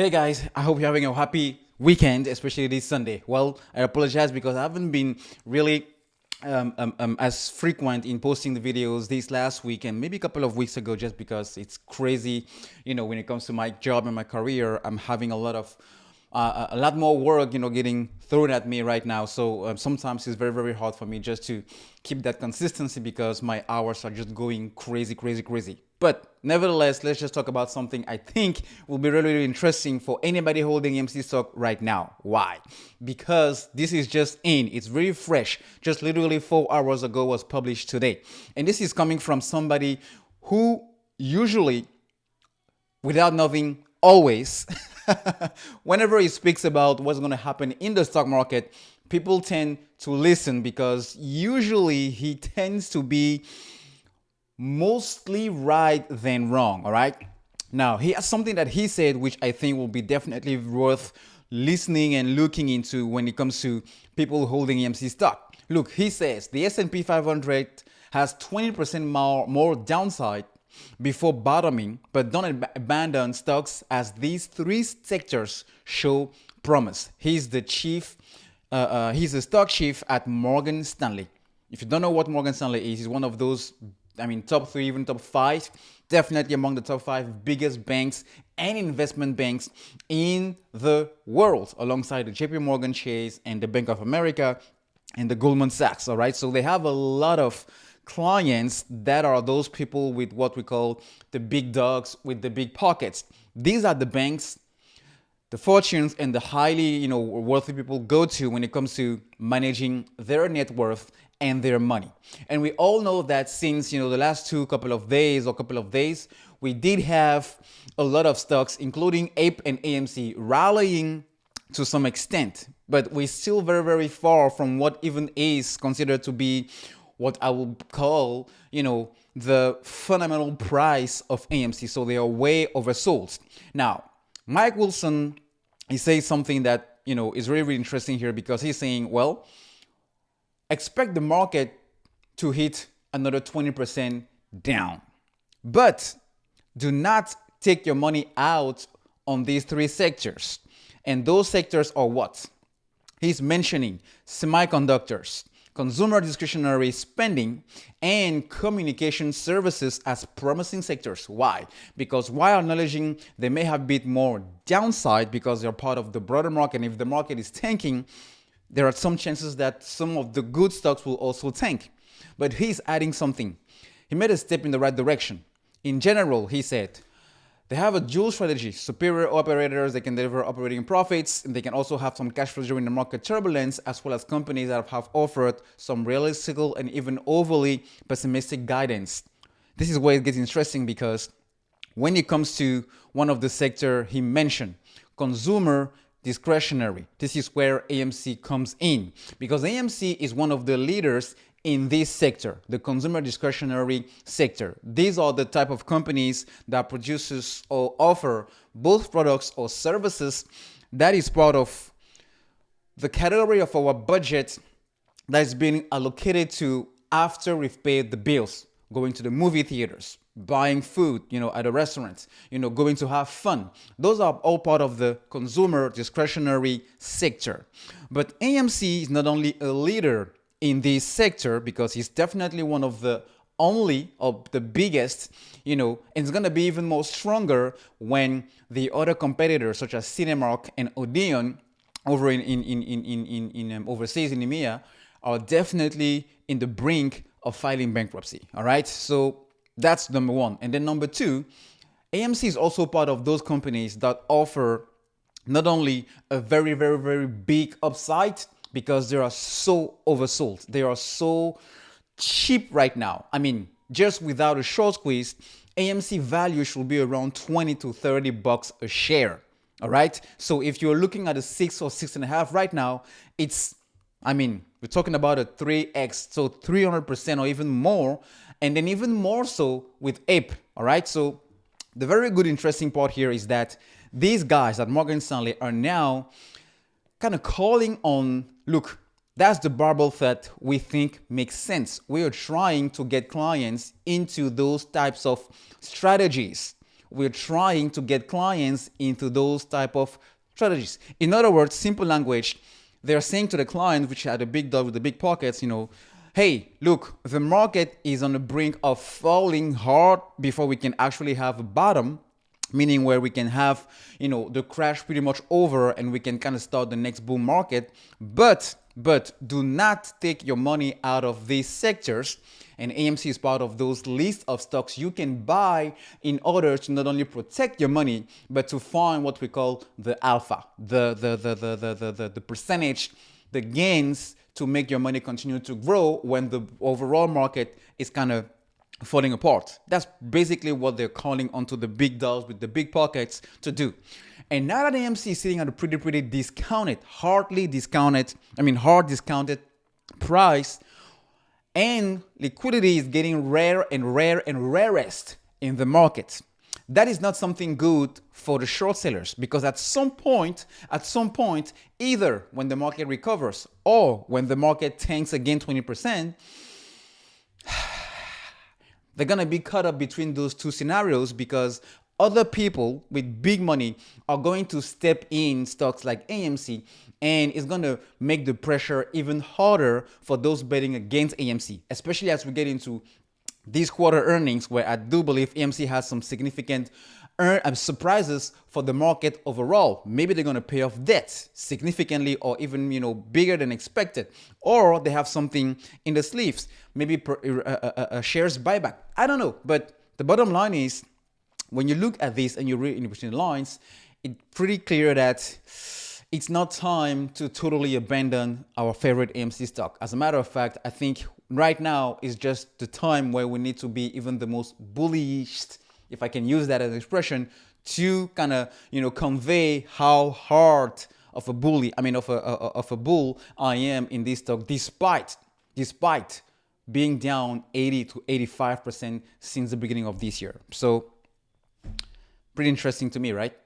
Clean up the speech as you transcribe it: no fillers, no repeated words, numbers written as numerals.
Hey guys, I hope you're having a happy weekend, especially this Sunday. Well, I apologize because I haven't been really as frequent in posting the videos this last week and maybe a couple of weeks ago, just because it's crazy. When it comes to my job and my career, I'm having a lot more work, getting thrown at me right now. So sometimes it's very, very hard for me just to keep that consistency because my hours are just going crazy, crazy, crazy. But nevertheless, let's just talk about something I think will be really, really interesting for anybody holding AMC stock right now. Why? Because this is just in. It's very fresh. Just literally 4 hours ago was published today. And this is coming from somebody who usually, without knowing, always, whenever he speaks about what's going to happen in the stock market, people tend to listen because usually he tends to be mostly right than wrong. All right. Now, he has something that he said, which I think will be definitely worth listening and looking into when it comes to people holding AMC stock. Look, he says the S&P 500 has 20% more downside before bottoming, but don't abandon stocks as these three sectors show promise. He's the stock chief at Morgan Stanley. If you don't know what Morgan Stanley is, he's one of those, top three, even top five, definitely among the top five biggest banks and investment banks in the world, alongside the JP Morgan Chase and the Bank of America and the Goldman Sachs. All right. So they have a lot of clients that are those people with what we call the big dogs with the big pockets. These are the banks the fortunes and the highly wealthy people go to when it comes to managing their net worth and their money. And we all know that since the last couple of days, we did have a lot of stocks, including APE and AMC, rallying to some extent, but we're still very, very far from what even is considered to be what I would call the fundamental price of AMC. So they are way oversold. Now, Mike Wilson, he says something that is really, really interesting here, because he's saying, well, expect the market to hit another 20% down, but do not take your money out on these three sectors. And those sectors are what? He's mentioning semiconductors, consumer discretionary spending, and communication services as promising sectors. Why? Because while acknowledging they may have a bit more downside because they're part of the broader market, and if the market is tanking, there are some chances that some of the good stocks will also tank. But he's adding something. He made a step in the right direction. In general, he said, they have a dual strategy. Superior operators, they can deliver operating profits, and they can also have some cash flow during the market turbulence, as well as companies that have offered some realistic and even overly pessimistic guidance. This is where it gets interesting, because when it comes to one of the sector he mentioned, consumer discretionary, this is where AMC comes in, because AMC is one of the leaders in this sector, the consumer discretionary sector. These are the type of companies that produces or offer both products or services that is part of the category of our budget that is being allocated to after we've paid the bills, going to the movie theaters, buying food, at a restaurant, going to have fun. Those are all part of the consumer discretionary sector. But AMC is not only a leader in this sector, because he's definitely one of the only of the biggest, and it's going to be even more stronger when the other competitors such as Cinemark and Odeon over in overseas in EMEA are definitely in the brink of filing bankruptcy. All right. So that's number one. And then number two, AMC is also part of those companies that offer not only a very, very, very big upside, because they are so oversold. They are so cheap right now. Just without a short squeeze, AMC value should be around 20 to 30 bucks a share. All right. So if you're looking at a 6 or 6.5 right now, it's, we're talking about a 3x, so 300% or even more. And then even more so with APE. All right. So the very good, interesting part here is that these guys at Morgan Stanley are now kind of calling on, look, that's the barbell that we think makes sense. We are trying to get clients into those types of strategies we're trying to get clients into those type of strategies. In other words, simple language, they're saying to the client, which had a big dog with the big pockets, hey, look, the market is on the brink of falling hard before we can actually have a bottom, meaning where we can have, the crash pretty much over and we can kind of start the next boom market. But do not take your money out of these sectors. And AMC is part of those list of stocks you can buy in order to not only protect your money, but to find what we call the alpha, the percentage, the gains to make your money continue to grow when the overall market is kind of falling apart. That's basically what they're calling onto the big dogs with the big pockets to do. And now that AMC is sitting at a pretty discounted, hard discounted price, and liquidity is getting rare and rarest in the market. That is not something good for the short sellers, because at some point, either when the market recovers or when the market tanks again 20%, they're going to be caught up between those two scenarios, because other people with big money are going to step in stocks like AMC, and it's going to make the pressure even harder for those betting against AMC, especially as we get into these quarter earnings, where I do believe AMC has some significant surprises for the market overall. Maybe they're going to pay off debt significantly, or even bigger than expected, or they have something in the sleeves, maybe a shares buyback. I don't know, but the bottom line is, when you look at this and you read in between the lines, it's pretty clear that it's not time to totally abandon our favorite AMC stock. As a matter of fact, I think right now is just the time where we need to be even the most bullish, if I can use that as an expression, to kind of convey how hard of a bull I am in this stock, despite being down 80 to 85% since the beginning of this year. So pretty interesting to me, right?